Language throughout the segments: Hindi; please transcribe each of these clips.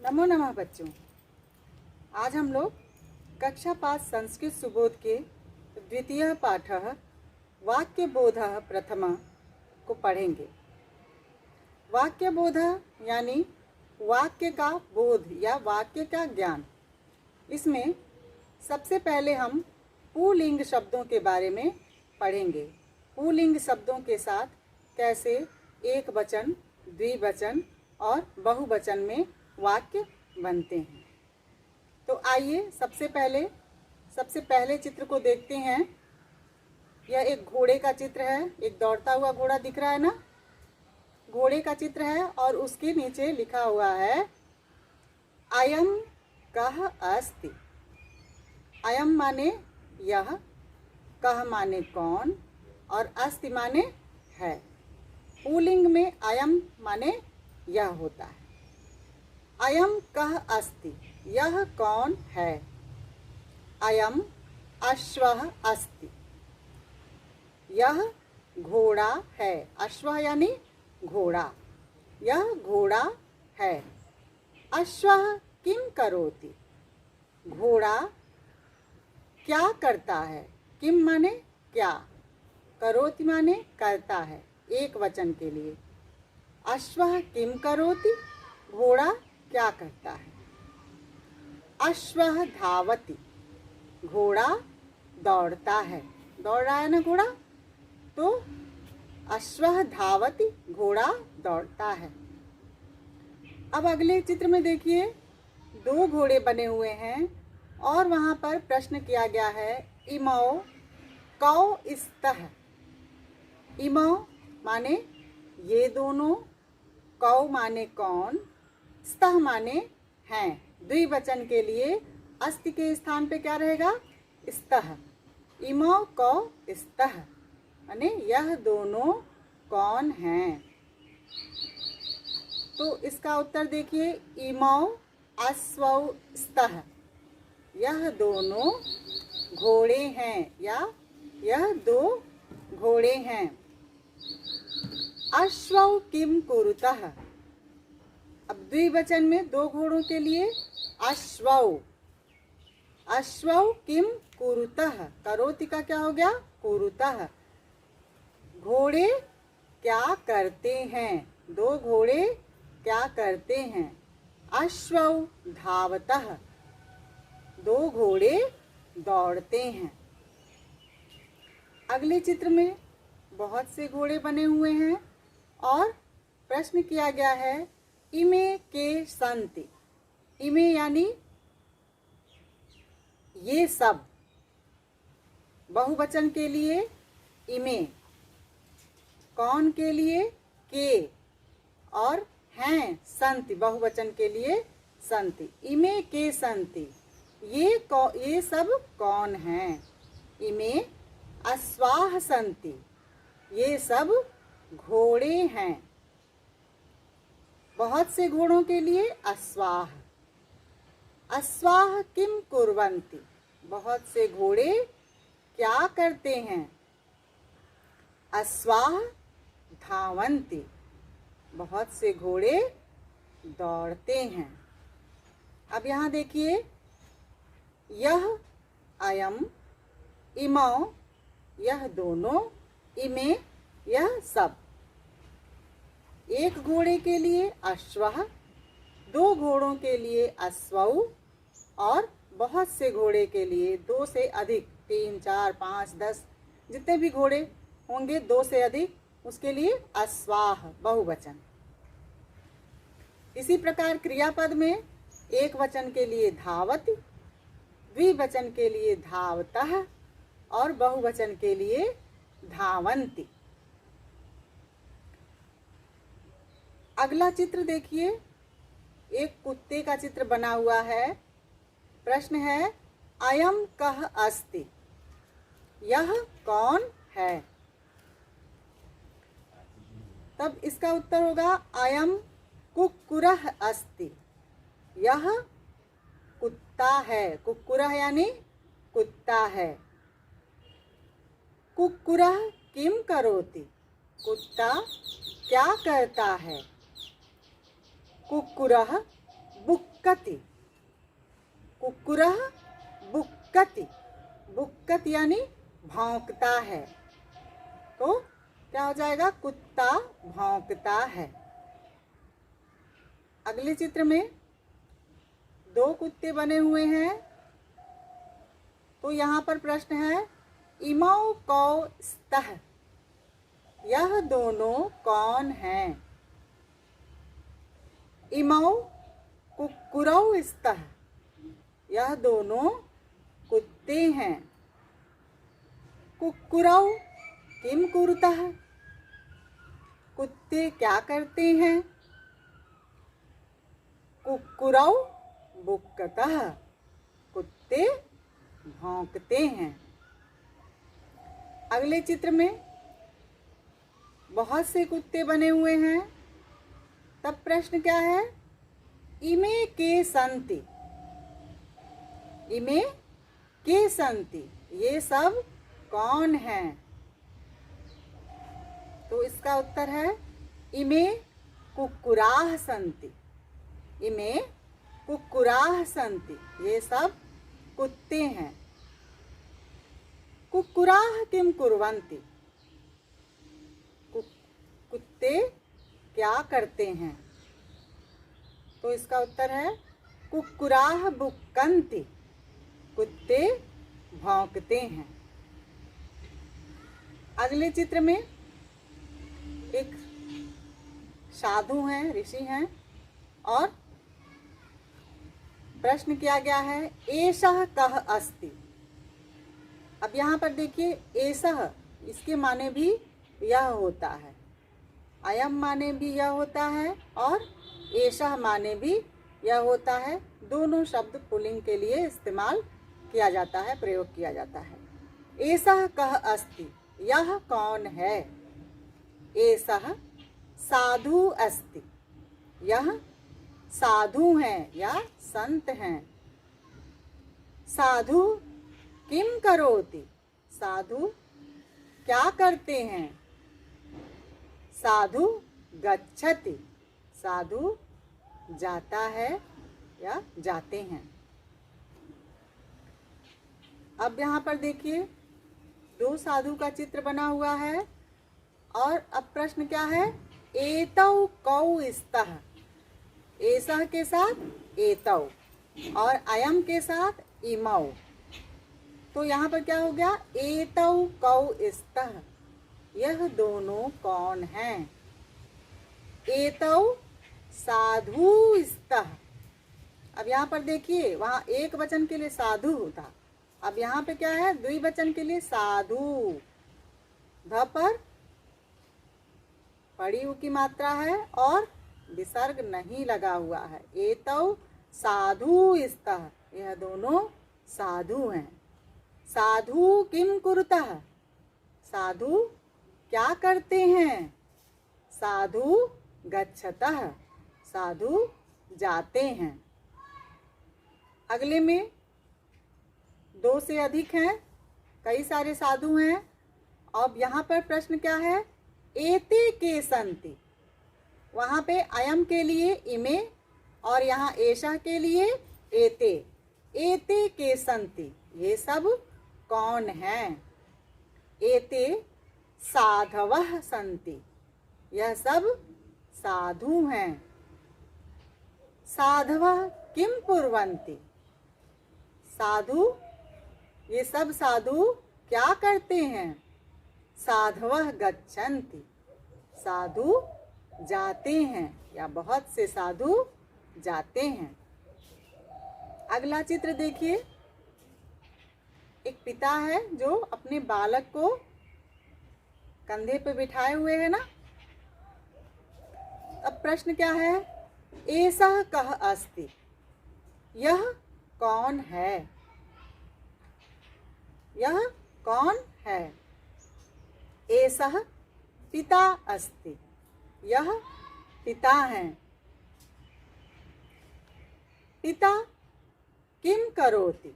नमो नमः बच्चों। आज हम लोग कक्षा 5 संस्कृत सुबोध के द्वितीय पाठ वाक्यबोध प्रथम को पढ़ेंगे। वाक्यबोध यानी वाक्य का बोध या वाक्य का ज्ञान। इसमें सबसे पहले हम पुल्लिंग शब्दों के बारे में पढ़ेंगे। पुल्लिंग शब्दों के साथ कैसे एक वचन, द्विवचन और बहुवचन में वाक्य बनते हैं। तो आइए सबसे पहले चित्र को देखते हैं। यह एक घोड़े का चित्र है। एक दौड़ता हुआ घोड़ा दिख रहा है ना, घोड़े का चित्र है और उसके नीचे लिखा हुआ है अयम कः अस्ति। अयम माने यह, कह माने कौन और अस्ति माने है। पुल्लिंग में अयम माने यह होता है। अयम कः अस्ति, यह कौन है। अयम अश्वः अस्ति, यह घोड़ा है। अश्वः यानी घोड़ा, यह घोड़ा है। अश्वः किम करोति, घोड़ा क्या करता है। किम माने क्या, करोति माने करता है, एक वचन के लिए। अश्वः किम करोति, घोड़ा क्या करता है। अश्वः धावति, घोड़ा दौड़ता है। दौड़ रहा है ना घोड़ा, तो अश्वः धावति, घोड़ा दौड़ता है। अब अगले चित्र में देखिए, दो घोड़े बने हुए हैं और वहाँ पर प्रश्न किया गया है इमौ कौ स्तः। इमौ माने ये दोनों, कौ माने कौन, स्तः माने हैं। द्विवचन के लिए अस्ति के स्थान पे क्या रहेगा, स्तः। इमौ कौ स्तः माने यह दोनों कौन हैं। तो इसका उत्तर देखिए, इमौ अश्वौ स्तः, यह दोनों घोड़े हैं या यह दो घोड़े हैं। अश्वौ किम कुरुतः, अब द्विवचन में दो घोड़ों के लिए अश्वौ। अश्वौ किम कुरुतः, करोति का क्या हो गया, कुरुतः। घोड़े क्या करते हैं, दो घोड़े क्या करते हैं। अश्वौ धावतः, दो घोड़े दौड़ते हैं। अगले चित्र में बहुत से घोड़े बने हुए हैं और प्रश्न किया गया है इमे के सन्ति। इमे यानी ये सब, बहुवचन के लिए इमे, कौन के लिए के, और हैं सन्ति, बहुवचन के लिए सन्ति। इमे के सन्ति, ये सब कौन हैं। इमे अश्वाः सन्ति, ये सब घोड़े हैं। बहुत से घोड़ों के लिए अश्वाः। अश्वाः किम कुर्वन्ति, बहुत से घोड़े क्या करते हैं। अश्वाः धावन्ति, बहुत से घोड़े दौड़ते हैं। अब यहाँ देखिए, यह अयम, इमौ यह दोनों, इमे यह सब। एक घोड़े के लिए अश्वः, दो घोड़ों के लिए अश्वौ और बहुत से घोड़े के लिए दो से अधिक, 3, 4, 5, 10 जितने भी घोड़े होंगे, दो से अधिक, उसके लिए अश्वाः बहुवचन। इसी प्रकार क्रियापद में एक वचन के लिए धावति, द्विवचन के लिए धावतः और बहुवचन के लिए धावन्ति। अगला चित्र देखिए, एक कुत्ते का चित्र बना हुआ है। प्रश्न है अयम कः अस्ति, यह कौन है। तब इसका उत्तर होगा अयम कुक्कुरः अस्ति, यह कुत्ता है। कुक्कुरः यानी कुत्ता है। कुक्कुरः किम करोति, कुत्ता क्या करता है। कुक्कुरः बुक्क बुक्कति, कुक्कुरः बुक्कति, बुक्कति यानी भौंकता है, तो क्या हो जाएगा, कुत्ता भौंकता है। अगले चित्र में दो कुत्ते बने हुए हैं, तो यहाँ पर प्रश्न है इमौ कौ स्तः, यह दोनों कौन हैं। इमौ कुक्कुरौ स्तः, यह दोनों कुत्ते हैं। कुक्कुरौ किम कुरुतः, कुत्ते क्या करते हैं। कुक्कुरौ बुक्कतः, कुत्ते भौंकते हैं। अगले चित्र में बहुत से कुत्ते बने हुए हैं, तब प्रश्न क्या है, इमे के संति, इमे के संति, ये सब कौन हैं। तो इसका उत्तर है इमे कुक्कुराः सन्ति, इमे कुक्कुराः सन्ति, ये सब कुत्ते हैं। कुक्कुराः किम कुर्वन्ति, कुत्ते क्या करते हैं। तो इसका उत्तर है कुक्कुराः बुक्कन्ति, कुत्ते भौंकते हैं। अगले चित्र में एक साधु हैं, ऋषि हैं, और प्रश्न किया गया है एषः कः अस्ति। अब यहाँ पर देखिए एषः, इसके माने भी यह होता है, अयम माने भी यह होता है और एषः माने भी यह होता है। दोनों शब्द पुल्लिंग के लिए इस्तेमाल किया जाता है, प्रयोग किया जाता है। एषः कः अस्ति, यह कौन है। एषः साधु अस्ति, यह साधु हैं या संत हैं। साधु किम करोति, साधु क्या करते हैं। साधु गच्छति, साधु जाता है या जाते हैं। अब यहाँ पर देखिए दो साधु का चित्र बना हुआ है, और अब प्रश्न क्या है, एतौ कौ स्तः, एषः के साथ एतौ और अयम के साथ इमौ। तो यहाँ पर क्या हो गया, एतौ कौ स्तः, यह दोनों कौन हैं। एतौ साधु स्तः, अब यहाँ पर देखिए वहाँ एक वचन के लिए साधु था, अब यहाँ पे क्या है, द्विवचन के लिए साधु। ध पर पड़ी उ की मात्रा है और विसर्ग नहीं लगा हुआ है। एतौ साधु स्तः, यह दोनों साधु हैं। साधु किम कुरुतः, साधु क्या करते हैं। साधु गच्छतः, साधु जाते हैं। अगले में दो से अधिक हैं, कई सारे साधु हैं। अब यहाँ पर प्रश्न क्या है, एते के संति, वहाँ पे अयम के लिए इमे और यहाँ एषः के लिए एते। एते के संति, ये सब कौन हैं। एते साधवः संति, यह सब साधु हैं। साधवः किम कुर्वन्ति, साधु, ये सब साधु क्या करते हैं। साधवः गच्छन्ति, साधु जाते हैं या बहुत से साधु जाते हैं। अगला चित्र देखिए, एक पिता है जो अपने बालक को कंधे पे बिठाए हुए है ना। अब प्रश्न क्या है, एषः कः अस्ति, यह कौन है। यह कौन है। एषः पिता अस्ति, यह पिता हैं। पिता किम करोति,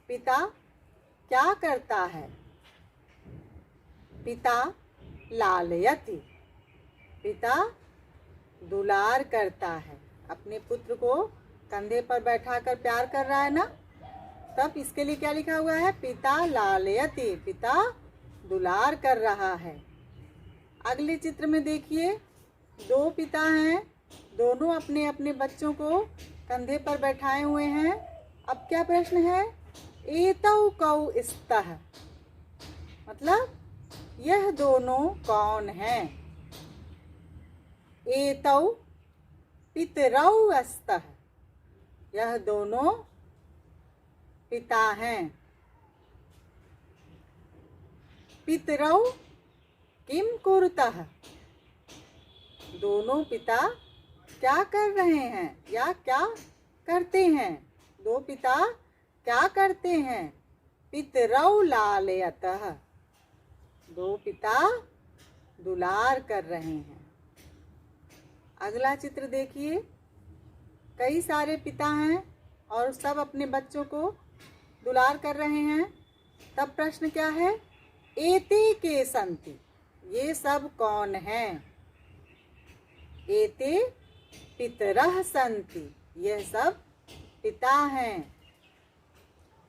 पिता क्या करता है। पिता लालयति, पिता दुलार करता है, अपने पुत्र को कंधे पर बैठाकर प्यार कर रहा है ना, तब इसके लिए क्या लिखा हुआ है? पिता लालयति, पिता दुलार कर रहा है। अगले चित्र में देखिए, दो पिता हैं, दोनों अपने अपने बच्चों को कंधे पर बैठाए हुए हैं। अब क्या प्रश्न है? एतौ कौ स्तः, मतलब यह दोनों कौन हैं? एतौ पितरौ स्तः, यह दोनों पिता हैं। पितरौ किम कुरुतः, दोनों पिता क्या कर रहे हैं या क्या करते हैं? दो पिता क्या करते हैं? पितरौ लालयतः, दो पिता दुलार कर रहे हैं। अगला चित्र देखिए, कई सारे पिता हैं और सब अपने बच्चों को दुलार कर रहे हैं। तब प्रश्न क्या है? एते के सन्ति, ये सब कौन हैं? एते पितरः सन्ति, यह सब पिता हैं।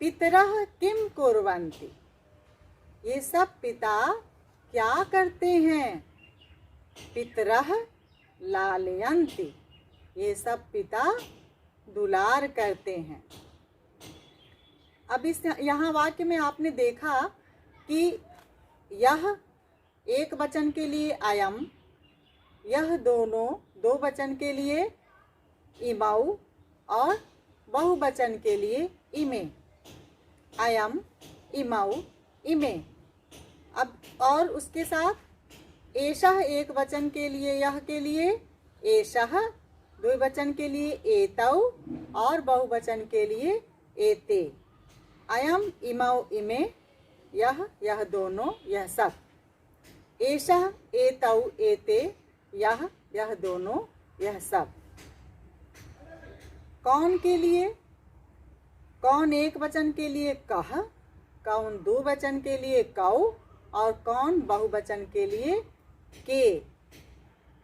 पितरः किम कुर्वन्ति, ये सब पिता क्या करते हैं? पितरः लालयन्ति, ये सब पिता दुलार करते हैं। अब इस यहाँ वाक्य में आपने देखा कि यह एक वचन के लिए अयम, यह दोनों दो वचन के लिए इमौ और बहुवचन के लिए इमे। अयम, इमौ, इमे। अब और उसके साथ एषः एक वचन के लिए, यह के लिए एषः, द्विवचन के लिए एतौ और बहुवचन के लिए एते। अयम, इमौ, इमे, यह दोनों, यह सब। एषः, एतौ, एते, यह दोनों, यह सब। कौन के लिए? कौन एक वचन के लिए कह, कौन दो वचन के लिए कौ और कौन बहुवचन के लिए के।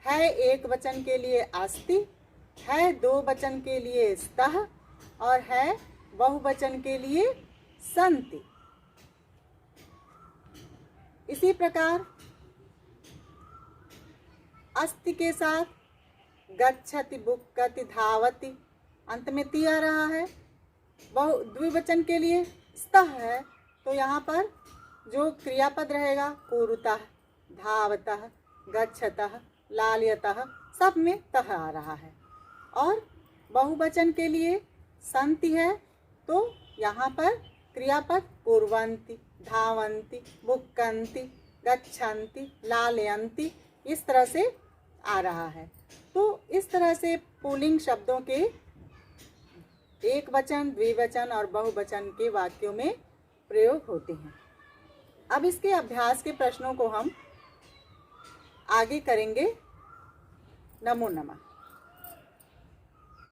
है एक वचन के लिए अस्ति, है दो वचन के लिए स्तः और है बहुवचन के लिए सन्ति। इसी प्रकार अस्ति के साथ गच्छति, बुक्कति, धावति, अंत में ति आ रहा है। द्विवचन के लिए स्तः है, तो यहाँ पर जो क्रियापद रहेगा कुरुतः, धावतः, गच्छतः, लालयतः, सब में तः आ रहा है। और बहुवचन के लिए सन्ति है, तो यहाँ पर क्रियापद कुर्वन्ति, धावन्ति, बुक्कन्ति, गच्छन्ति, लालयन्ति, इस तरह से आ रहा है। तो इस तरह से पुल्लिंग शब्दों के एक वचन, द्विवचन और बहुवचन के वाक्यों में प्रयोग होते हैं। अब इसके अभ्यास के प्रश्नों को हम आगे करेंगे। नमो नमः।